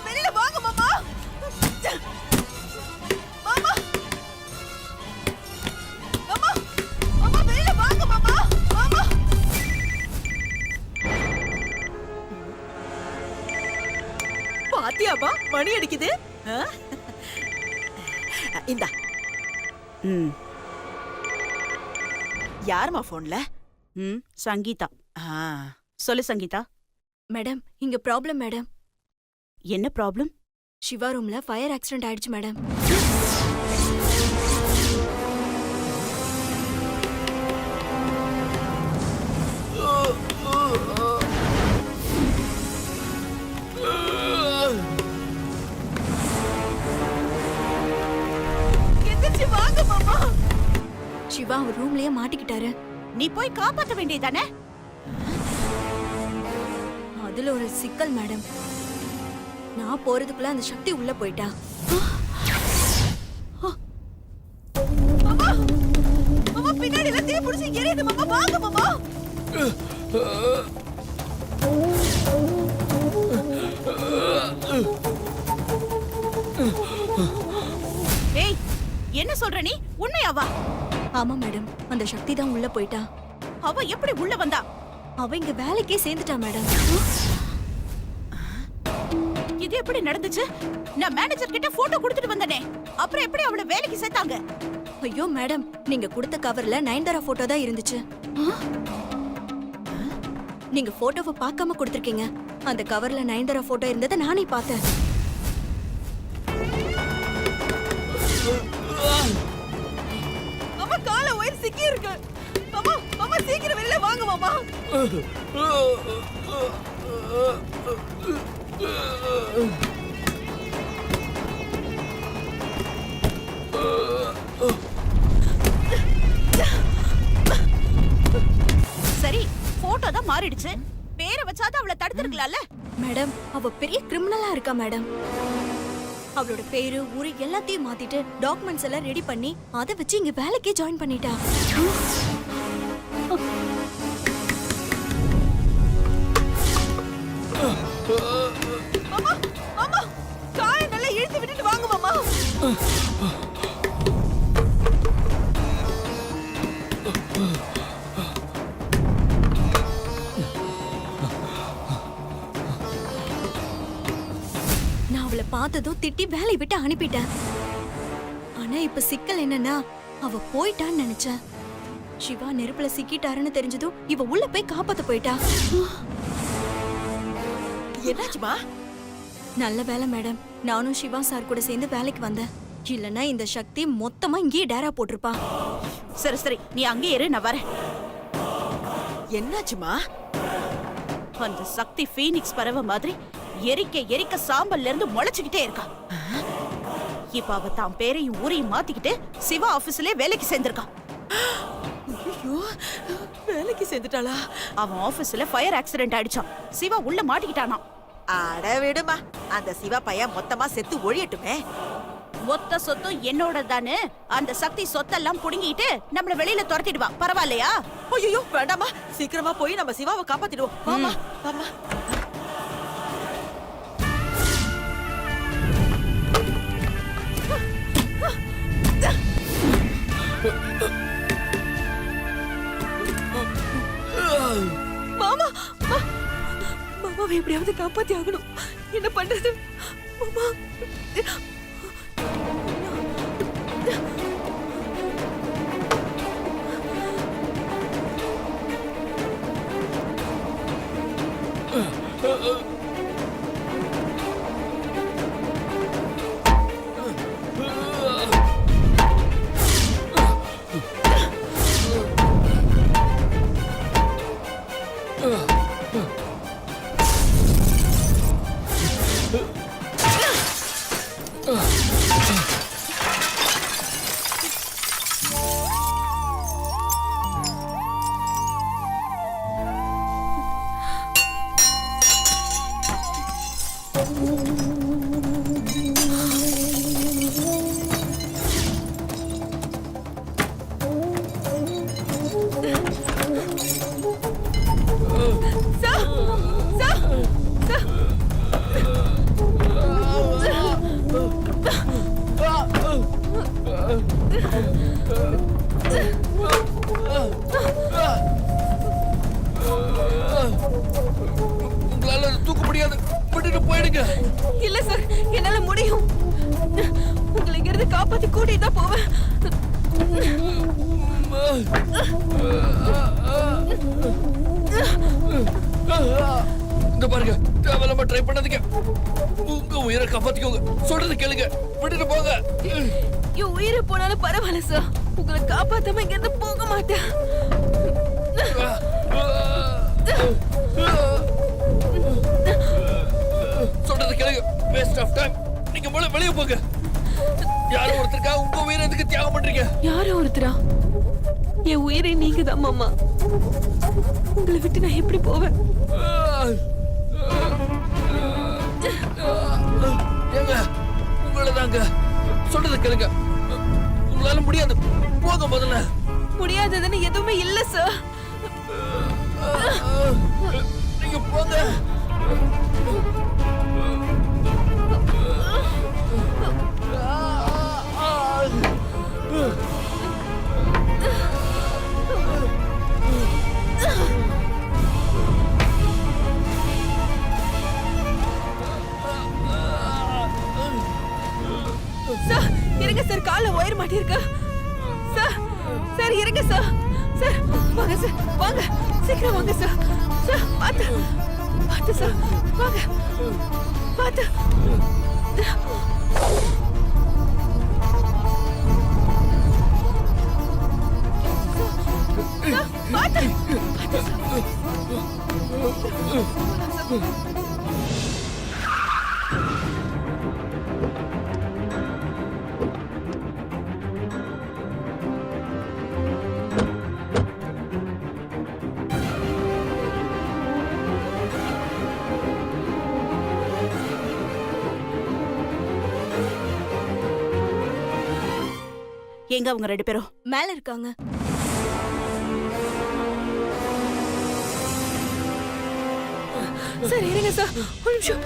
வெளியில வாங்க மாமா. மாமா மாமா மாமா வெளியில வாங்க மாமா. மாமா பாத்தியாமா மணி அடிக்குது. இந்தா. யாருமா போன்ல? சங்கீதா. சொல்லு சங்கீதா. மேடம் இங்க ப்ராப்ளம் மேடம். என்ன ப்ராப்ளம்? சிவா ரூம்ல ஃபயர் ஆக்சிடென்ட் ஆயிடுச்சு மேடம். எந்திரிச்சு வாங்க மாமா. சிவா அவர் ரூம்லயே மாட்டிக்கிட்டாரு. நீ போய் காப்பாத்த வேண்டியதானே? அதுல ஒரு சிக்கல் மேடம். நான் போறதுக்குள்ள அந்த சக்தி உள்ள போயிட்டா. மாமா மாமா பின்னாடி எல்லாம் தீ பிடிச்சி எரியுது மாமா. வாங்க மாமா. ஏய் என்ன சொல்ற நீ? உண்மையாவா? ஆமா மேடம், அந்த சக்தி தான் உள்ள போயிட்டா. அவ எப்படி உள்ள வந்தா? அவ இங்க வேலைக்கே சேர்ந்துட்டா மேடம். இது எப்படி நடந்துச்சு? நான் மேனேஜர் கிட்ட போட்டோ கொடுத்துட்டு வந்தனே, அப்புறம் எப்படி அவளை வேலைக்கு சேர்த்தாங்க? ஐயோ மேடம், நீங்க கொடுத்த கவர்ல நயன்தாரா போட்டோ தான் இருந்துச்சு. நீங்க போட்டோவை பார்க்காம கொடுத்திருக்கீங்க. அந்த கவர்ல நயன்தாரா போட்டோ இருந்ததை நானே பார்த்தேன். மாமா கால ஒயர் சிக்கி இருக்கு. மாமா மாமா சீக்கிரம் வெளியில வாங்க மாமா. சரி போட்டோ தான் மாறிடுச்சு, பேரை வச்சாதான் அவளை தடுத்திருக்கலாம்ல. மேடம் அவ பெரிய கிரிமினலா இருக்கா மேடம். அவளோட பேரு ஊரு எல்லாத்தையும் மாத்திட்டு டாக்குமெண்ட்ஸ் எல்லாம் ரெடி பண்ணி அதை வச்சு இங்க வேலைக்கே ஜாயின் பண்ணிட்டா. மாமா மாமா காய நல்லா இழுத்து விட்டுட்டு வாங்க மாமா. நான் அவளை பார்த்ததும் திட்டி வேலையை விட்டு அனுப்பிட்டேன். ஆனா இப்ப சிக்கல் என்னன்னா, அவ போயிட்டான்னு நினைச்சேன். சிவா நெருப்புல சிக்கிட்டாருன்னு தெரிஞ்சதும் இவ உள்ள போய் காப்பாத்த போயிட்டா. என்னாச்சுமா? நல்ல வேலை மேடம், நானும் சிவா சார் கூட சேர்ந்து வேலைக்கு வந்தேன். இல்லனா இந்த சக்தி மொத்தமா இங்கேயே டேரா போட்டிருப்பா. சரி சரி நீ அங்கே இரு, நான் வரேன். என்னாச்சுமா? அந்த சக்தி பீனிக்ஸ் பறவை மாதிரி எரிக்க எரிக்க சாம்பல்ல இருந்து முளைச்சுக்கிட்டே இருக்கா. இப்ப அவ தான் பேரையும் ஊரையும் மாத்திக்கிட்டு சிவா ஆபீஸ்லயே வேலைக்கு சேர்ந்திருக்கா. ஐயோ வேலைக்கு சேர்ந்துட்டாளா? அவன் ஆபீஸ்ல ஃபயர் ஆக்சிடென்ட் ஆயிடுச்சான். சிவா உள்ள மாட்டிக்கிட்டானா. அட விடுமா, அந்த சிவா பையன் மொத்தமா செத்து ஒழியட்டுமே. மொத்த சொத்தும் என்னோட தானே. அந்த சக்தி சொத்தெல்லாம் புடுங்கிட்டு நம்மள வெளியில துரத்திடுவா. பரவாயில்லையா? ஐயோ வேண்டாமா, சீக்கிரமா போய் நம்ம சிவாவை காப்பாத்திடுவோம். வாமா வாமா. மாமா மாமாவை எப்படியாவது காப்பாத்தி ஆகணும். என்ன பண்றது மாமா? விடுங்க. இல்ல சார், என்னால முடியும். உங்களை இங்க இருந்து காப்பாத்தி கூட்டிட்டு தான் போவேன். இந்த பாருங்க, தேவையில்லாம ட்ரை பண்ணாதீங்க. உங்க உயிரை காப்பாத்திக்கோங்க. சொல்றது கேளுங்க. விட்டுட்டு போங்க. என் உயிரை போனாலும் பரவாயில்ல சார். உங்களை காப்பாத்தாம இங்க இருந்து போக மாட்டேன். சொல்றது கேளுங்க. Waste of time. நீங்க முதல்ல வெளிய போங்க. யாரோ ஒருத்தருக்கா உங்க உயிரை எதுக்கு தியாகம் பண்றீங்க? யாரோ ஒருத்தரா? என் உயிரை நீங்க தான் மாமா. உங்களை விட்டு நான் எப்படி போவேன்? ஏங்க, உங்களை தாங்க. சொல்றது கேளுங்க. உங்களால முடியாது. போங்க முதல்ல. முடியாததுன்னு எதுவுமே இல்ல சார். நீங்க போங்க. சார் இருங்க சார், கால ஒயர் மாட்டிருக்கு. சார் சார் இருங்க சார். சார் வாங்க சார், வாங்க சீக்கிரம் வாங்க சார். சார் பாத்து பாத்து சார், வாங்க பாத்து. பாத்து பாத்து சார். எங்க அவங்க 2 பேரும்? மேல இருக்காங்க. சார் இருங்க சார், ஒரு நிமிஷம்.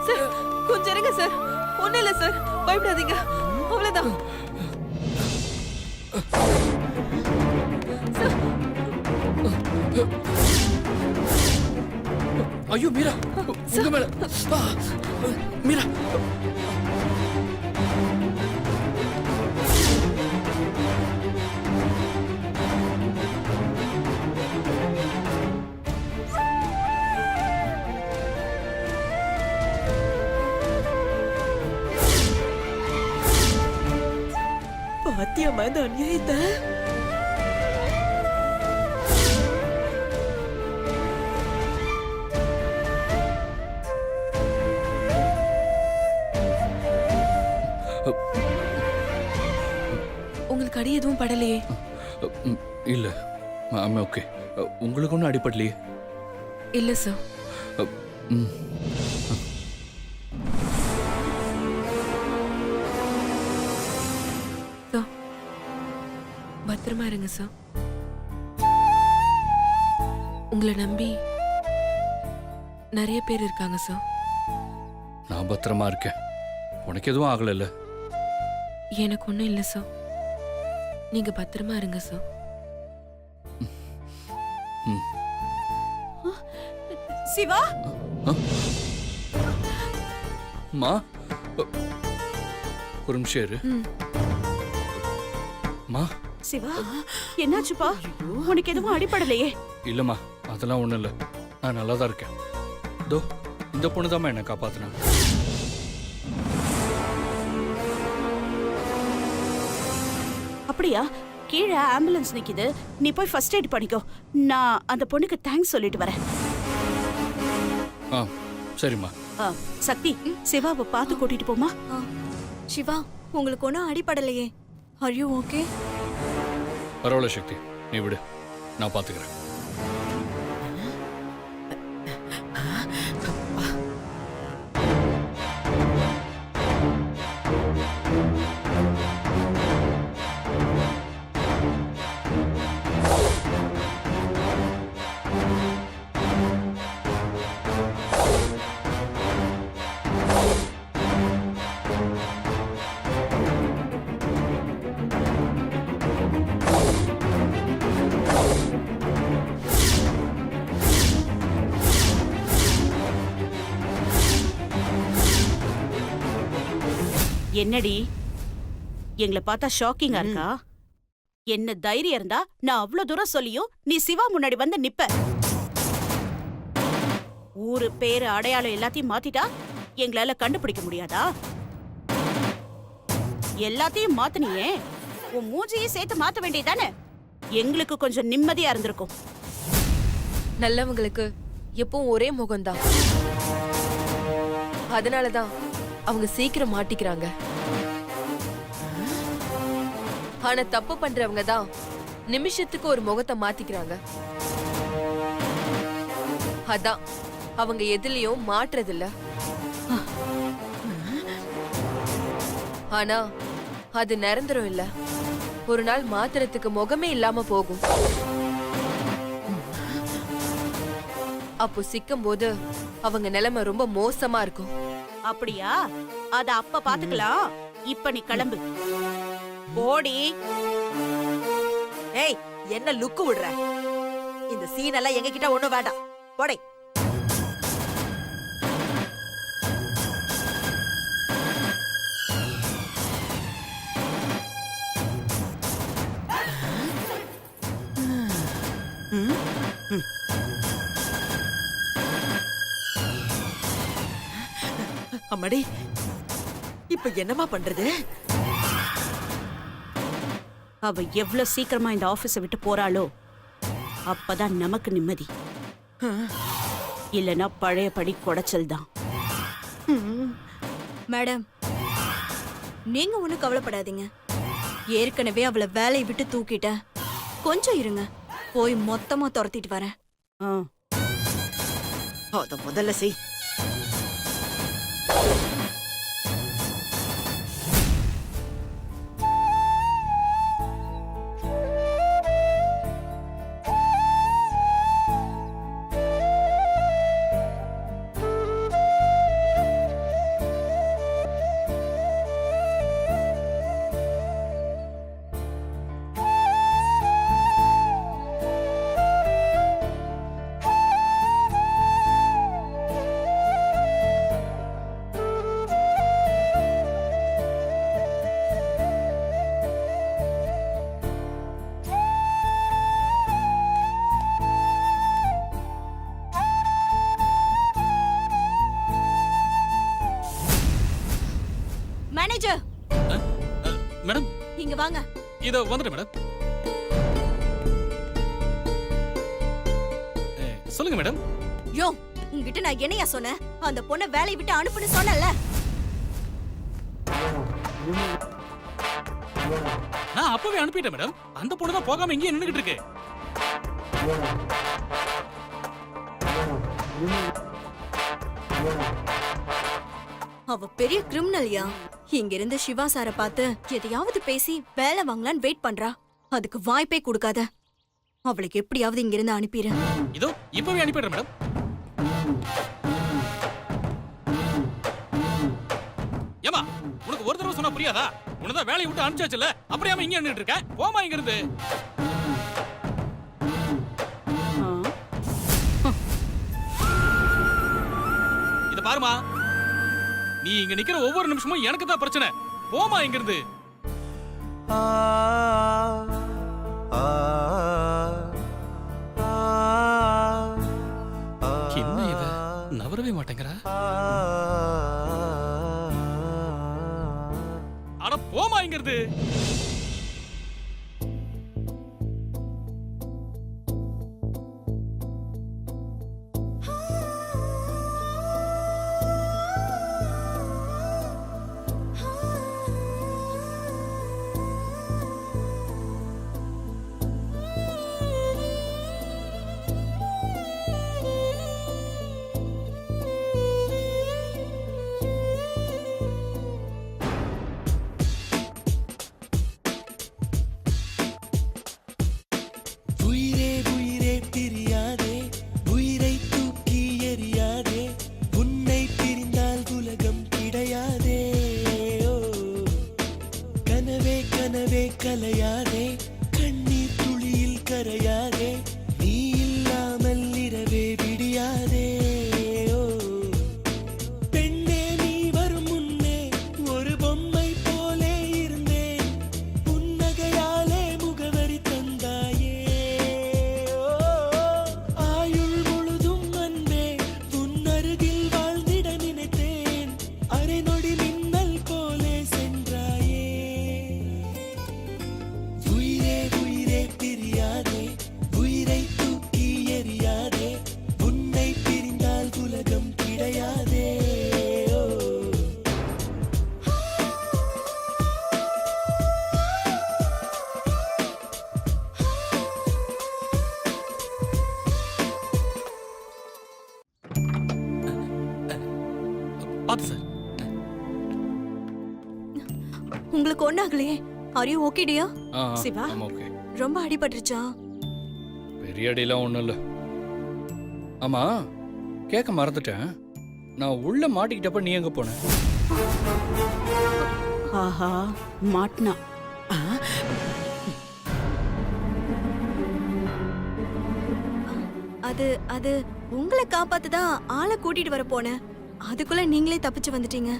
சார் கொஞ்சம் இருங்க சார். ஒண்ணும் இல்ல சார், பயப்படாதீங்க. அவ்வளவுதான். ஐயோ மீரா, உங்க மேல. மீரா, பாத்தியம்மா இந்த அநியாயத்தை? உங்களுக்கு அடி எதுவும் படலையே? இல்ல ஆமா, ஓகே. உங்களுக்கு ஒன்றும் அடிப்படலையே? இல்ல சார். சார் பத்திரமா இருங்க சார். உங்களை நம்பி நிறைய பேர் இருக்காங்க சார். நான் பத்திரமா இருக்கேன். உனக்கு எதுவும் ஆகல? எனக்கு ஒன்றும் இல்லை சார். நீங்க பத்திரமா இருங்க சார். சிவா, மா ஒரு நிமிஷம் இரு. மா, சிவா என்னாச்சுப்பா? உனக்கு எதுவும் அடிபடலையே? இல்லம்மா, அதெல்லாம் ஒண்ணும் இல்ல. நான் நல்லா தான் இருக்கேன். தோ இந்த பொண்ணு தான் என்னை காப்பாத்தினாங்க. அப்படியா? கீழே ஆம்புலன்ஸ் நிக்குது. நீ போய் ஃபர்ஸ்ட் எய்ட் பண்ணிக்கோ. நான் அந்த பொண்ணுக்கு தேங்க்ஸ் சொல்லிட்டு வரேன். சரிம்மா. சக்தி, சிவாவை பார்த்து கூட்டிட்டு போமா. சிவா, உங்களுக்கு ஒன்றும் அடிபடலையே? R you okay? பரவாயில்ல சக்தி, நீ விடு, நான் பாத்துக்கிறேன். என்னடி எங்களை பார்த்தா ஷாக்கிங்கா இருக்கா? என்ன தைரியம் இருந்தா நான் அவ்வளவு தூரம் சொல்லியும் நீ சிவா முன்னாடி வந்து நிப்ப. ஊரு பேரு அடையாளம் எல்லாத்தையும் மாத்திட்டா எங்களால கண்டுபிடிக்க முடியாதா? எல்லாத்தையும் மாத்தினியே, உன் மூஞ்சியை சேர்த்து மாத்த வேண்டியதானே? எங்களுக்கு கொஞ்சம் நிம்மதியா இருந்திருக்கும். நல்லவங்களுக்கு எப்பவும் ஒரே முகம்தான். அதனாலதான் அவங்க சீக்கிரம் மாட்டிக்கிறாங்க. ஆனா தப்பு பண்றவங்க தான் நிமிஷத்துக்கு ஒரு முகத்தை மாத்திக்கிறாங்க. அதான் அவங்க எதுலயும் மாற்றதில்ல. ஆனா அது நிரந்தரம் இல்ல. ஒரு நாள் மாத்திரத்துக்கு முகமே இல்லாம போகும். அப்போ சிக்கும் போது அவங்க நிலைமை ரொம்ப மோசமா இருக்கும். அப்படியா? அத அப்ப பாத்துக்கலாம். இப்ப நீ கிளம்பு. போடி. ஏய், என்ன லுக்கு விடுற? இந்த சீன் எல்லாம் எங்க கிட்ட ஒண்ணும் வேண்டாம். போடே. அம்மாடி, இப்ப என்னமா பண்றது? அவ எவ்வளவு சீக்கிரமா இந்த ஆபீஸை விட்டு போறாளோ அப்பதான் நமக்கு நிம்மதி. இல்லனா பழையபடி குடைச்சல் தான். மேடம், நீங்க ஒண்ணும் கவலைப்படாதீங்க. ஏற்கனவே அவளை வேலையை விட்டு தூக்கிட்டேன். கொஞ்சம் இருங்க, போய் மொத்தமா துரத்திட்டு வரேன். ஆ. அத முதல்ல செய். மேனேஜர், மேடம், இங்க வாங்க. இதோ வந்துட்டேன் மேடம். சொல்லுங்க மேடம். யோ, உங்ககிட்ட நான் என்னையா சொன்னேன்? அந்த பொண்ணை வேலையை விட்டு அனுப்புன்னு சொன்னல. நான் அப்பவே அனுப்பிட்டேன் மேடம். அந்த பொண்ணு தான் போகாம இங்கே நின்னுகிட்டு இருக்கு. அவ பெரிய கிரிமினல்யா. இங்க இருந்து சிவா சார பார்த்து எதையாவது பேசி வேலை வாங்கலான்னு வெயிட் பண்றா. அதுக்கு வாய்ப்பே கொடுக்காத. அவளுக்கு எப்படியாவது இங்க இருந்து அனுப்பிடு. இதோ இப்பவே அனுப்பிடுறேன் மேடம். ஏமா, உனக்கு ஒரு தடவை சொன்னா புரியாதா? உனதான் வேலையை விட்டு அனுப்பிச்சாச்சுல, அப்படியே இங்க நின்னுட்டு இருக்க. போமா இங்க இருந்து. இத பாருமா, நீ இங்க நிக்கிற ஒவ்வொரு நிமிஷமும் எனக்கு தான் பிரச்சனை. போமா இங்க இருந்து. என்ன இவ நவரவே மாட்டேங்கிறா? அட போமா இங்க இருந்து. பாத்து சார். உங்களுக்கு ஒண்ணாகலையே? R you okay dear? Siva? Okay. ரொம்ப அடிபட்டுருச்சா? பெரிய அடியெல்லாம் ஒண்ணும் இல்ல. ஆமா, கேட்க மறந்துட்டேன். நான் உள்ள மாட்டிக்கிட்டப்ப நீ எங்க போன? ஆஹா, மாட்னா. அது அது உங்களை காப்பாத்துதான் ஆளை கூட்டிட்டு வர போனேன். அதுக்குள்ள நீங்களே தப்பிச்சு வந்துட்டீங்க.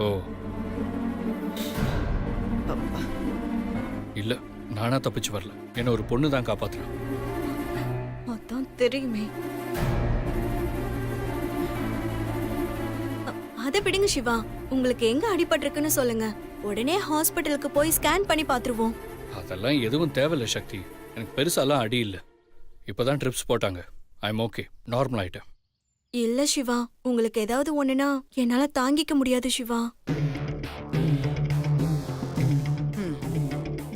ஓ இல்ல, நானா தப்பிச்சு வரல. என்ன ஒரு பொண்ணு தான் காப்பாத்துறேன். அதான் தெரியுமே. அதை விடுங்க சிவா. உங்களுக்கு எங்க அடிபட்டிருக்குன்னு சொல்லுங்க. உடனே ஹாஸ்பிட்டலுக்கு போய் ஸ்கேன் பண்ணி பாத்துருவோம். அதெல்லாம் எதுவும் தேவையில்ல சக்தி. எனக்கு பெருசாலாம் அடி இல்ல. இப்பதான் ட்ரிப்ஸ் போட்டாங்க. ஐ எம் ஓகே, நார்மல் ஆயிட்டேன். இல்ல சிவா, உங்களுக்கு ஏதாவது ஒண்ணுனா என்னால தாங்கிக்க முடியாது சிவா.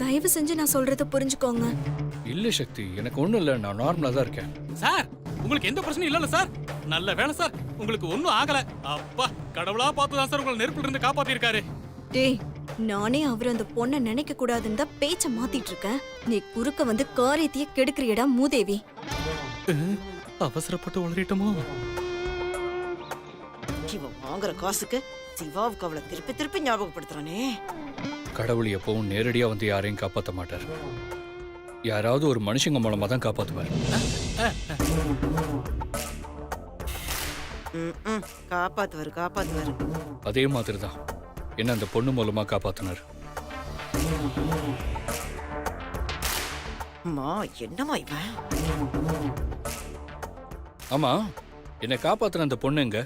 தயவு செஞ்சு நான் சொல்றத புரிஞ்சுக்கோங்க. இல்ல சக்தி, எனக்கு ஒண்ணும் இல்ல. நான் நார்மலா தான் இருக்கேன். சார், உங்களுக்கு எந்த பிரச்சனையும் இல்லல்ல சார்? நல்ல வேலை சார், உங்களுக்கு ஒண்ணும் ஆகல. அப்பா, கடவுளா பார்த்து தான் சார் உங்களை நெருப்புல இருந்து காப்பாத்திருக்காரு. டேய், நானே அவர் அந்த பொண்ணை நினைக்க கூடாதுன்னு தான் பேச்ச மாத்திட்டு இருக்கேன். நீ குறுக்க வந்து காரியத்தையே கெடுக்கிறியடா மூதேவி. அவசரப்பட்டு உளறிட்டோமோ? இவன் வாங்குற காசுக்கு சிவாவுக்கு அவளை திருப்பி திருப்பி ஞாபகப்படுத்துறானே. கடவுள் எப்பவும் நேரடியா வந்து யாரையும் காப்பாத்த மாட்டார். யாராவது ஒரு மனுஷங்க மூலமா தான் காப்பாத்துவார். காப்பாத்துவாரு காப்பாத்துவாரு. அதே மாதிரி தான் என்ன அந்த பொண்ணு மூலமா காப்பாத்தினார். அம்மா, என்னம்மா இவன்? ஆமா, என்னை காப்பாத்தின அந்த பொண்ணு எங்க?